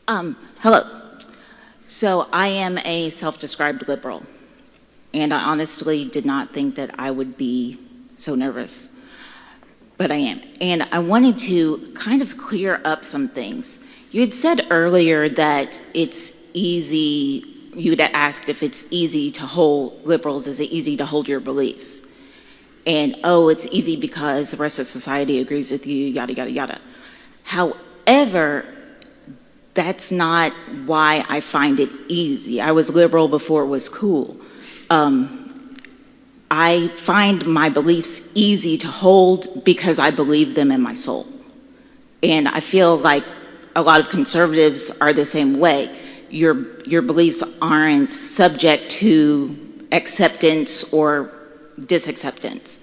Hello. So I am a self-described liberal, and I honestly did not think that I would be so nervous, but I am. And I wanted to kind of clear up some things. You had said earlier that it's easy, you had asked if it's easy to hold liberals, is it easy to hold your beliefs? And, oh, it's easy because the rest of society agrees with you, yada, yada, yada. However, that's not why I find it easy. I was liberal before it was cool. I find my beliefs easy to hold because I believe them in my soul. And I feel like a lot of conservatives are the same way. Your beliefs aren't subject to acceptance or disacceptance.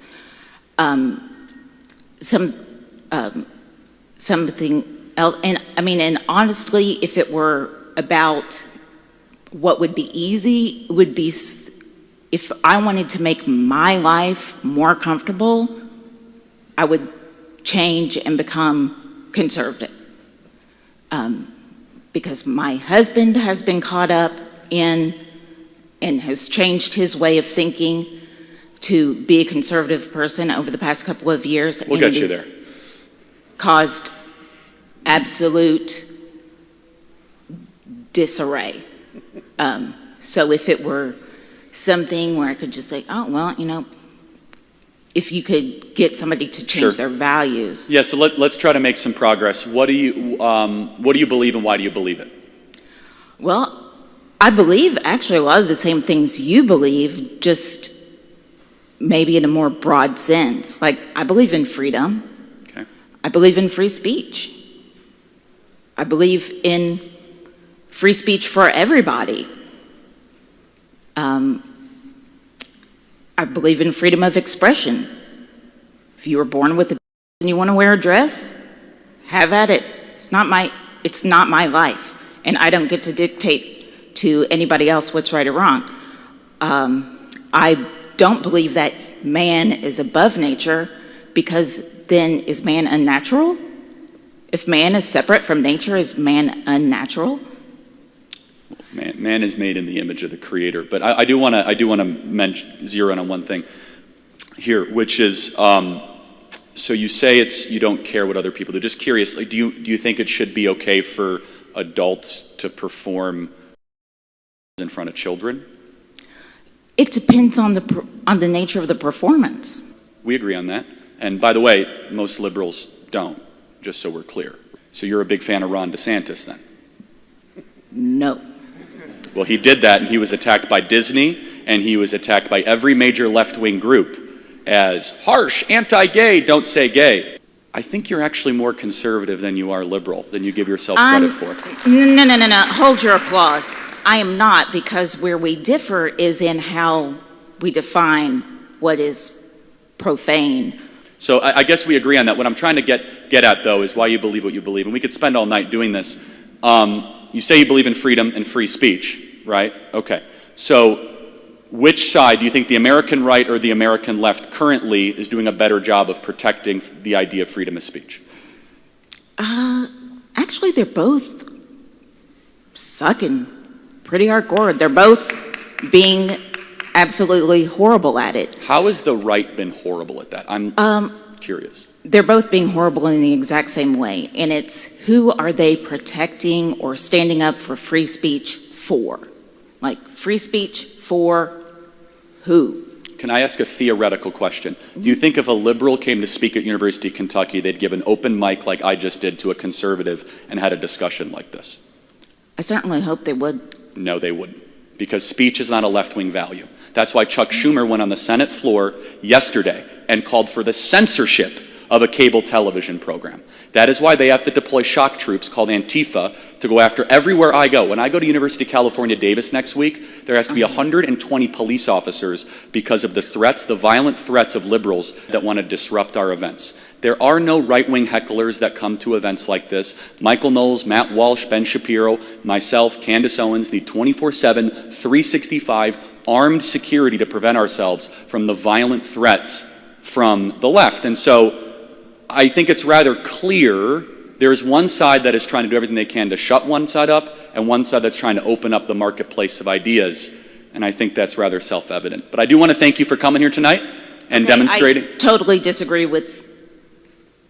Something else, and honestly, if it were about what would be easy, it would be if I wanted to make my life more comfortable, I would change and become conservative. Because my husband has been caught up in and has changed his way of thinking to be a conservative person over the past couple of years. We'll get you there. Caused absolute disarray. So if it were something where I could just say, oh, well, if you could get somebody to change their values. Yeah, so let's try to make some progress. What do you believe and why do you believe it? Well, I believe actually a lot of the same things you believe, just maybe in a more broad sense. Like, I believe in freedom. Okay. I believe in free speech. I believe in free speech for everybody. I believe in freedom of expression. If you were born with a and you want to wear a dress, have at it. It's not my life, and I don't get to dictate to anybody else what's right or wrong. I don't believe that man is above nature, because then is man unnatural? If man is separate from nature, is man unnatural? Man is made in the image of the Creator, but I do want to zero in on one thing here, which is so you say you don't care what other people do. Just curious, do you think it should be okay for adults to perform in front of children? It depends on the nature of the performance. We agree on that, and by the way, most liberals don't. Just so we're clear. So you're a big fan of Ron DeSantis, then? No. Well, he did that, and he was attacked by Disney, and he was attacked by every major left-wing group as harsh, anti-gay, don't say gay. I think you're actually more conservative than you are liberal, than you give yourself credit for. No. Hold your applause. I am not, because where we differ is in how we define what is profane. So I guess we agree on that. What I'm trying to get at, though, is why you believe what you believe. And we could spend all night doing this. You say you believe in freedom and free speech, right? Okay. So which side do you think the American right or the American left currently is doing a better job of protecting the idea of freedom of speech? Actually, they're both sucking pretty hardcore. They're both being absolutely horrible at it. How has the right been horrible at that? I'm curious. They're both being horrible in the exact same way, and it's who are they protecting or standing up for free speech for? Like, free speech for who? Can I ask a theoretical question? Do you think if a liberal came to speak at University of Kentucky, they'd give an open mic like I just did to a conservative and had a discussion like this? I certainly hope they would. No, they wouldn't, because speech is not a left-wing value. That's why Chuck Schumer went on the Senate floor yesterday and called for the censorship of a cable television program. That is why they have to deploy shock troops called Antifa to go after everywhere I go. When I go to University of California, Davis next week, there has to be 120 police officers because of the violent threats of liberals that want to disrupt our events. There are no right-wing hecklers that come to events like this. Michael Knowles, Matt Walsh, Ben Shapiro, myself, Candace Owens need 24/7, 365 armed security to prevent ourselves from the violent threats from the left. And so I think it's rather clear There's one side that is trying to do everything they can to shut one side up, and one side that's trying to open up the marketplace of ideas. And I think that's rather self-evident. But I do want to thank you for coming here tonight and demonstrating. I totally disagree with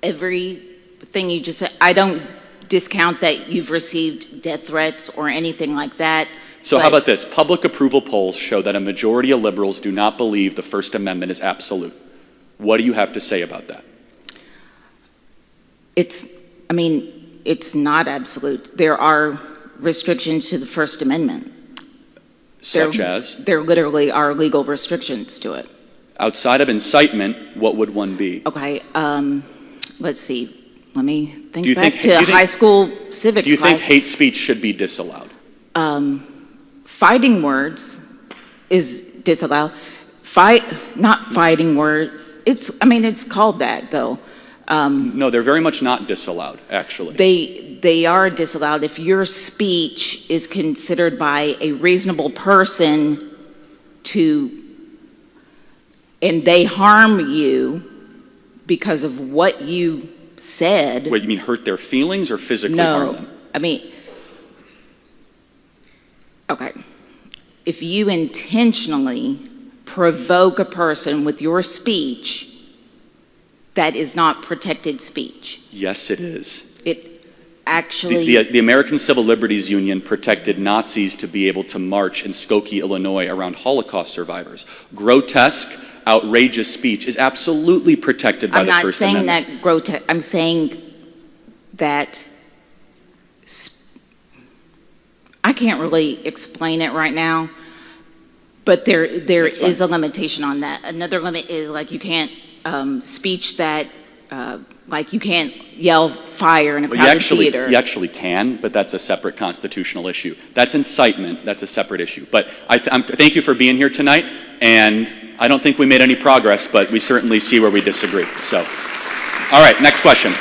everything you just said. I don't discount that you've received death threats or anything like that. So how about this? Public approval polls show that a majority of liberals do not believe the First Amendment is absolute. What do you have to say about that? It's not absolute. There are restrictions to the First Amendment. Such as? There literally are legal restrictions to it. Outside of incitement, what would one be? Okay, let's see. Let me think back to high school civics Do you think class. hate speech should be disallowed? Fighting words is disallowed. Not fighting word. It's called that though. No, they're very much not disallowed, actually. They are disallowed if your speech is considered by a reasonable person and they harm you because of what you said. Wait, you mean hurt their feelings or physically harm them? Okay. If you intentionally provoke a person with your speech, that is not protected speech. Yes, it is. It actually... The American Civil Liberties Union protected Nazis to be able to march in Skokie, Illinois around Holocaust survivors. Grotesque, outrageous speech is absolutely protected by the First Amendment. I'm not saying that grotesque. I'm saying that... I can't really explain it right now, but there is a limitation on that. Another limit is like you can't speech that like you can't yell fire in a crowded theater. You actually can, but that's a separate constitutional issue. That's incitement. That's a separate issue. But thank you for being here tonight, and I don't think we made any progress, but we certainly see where we disagree. So, all right, next question.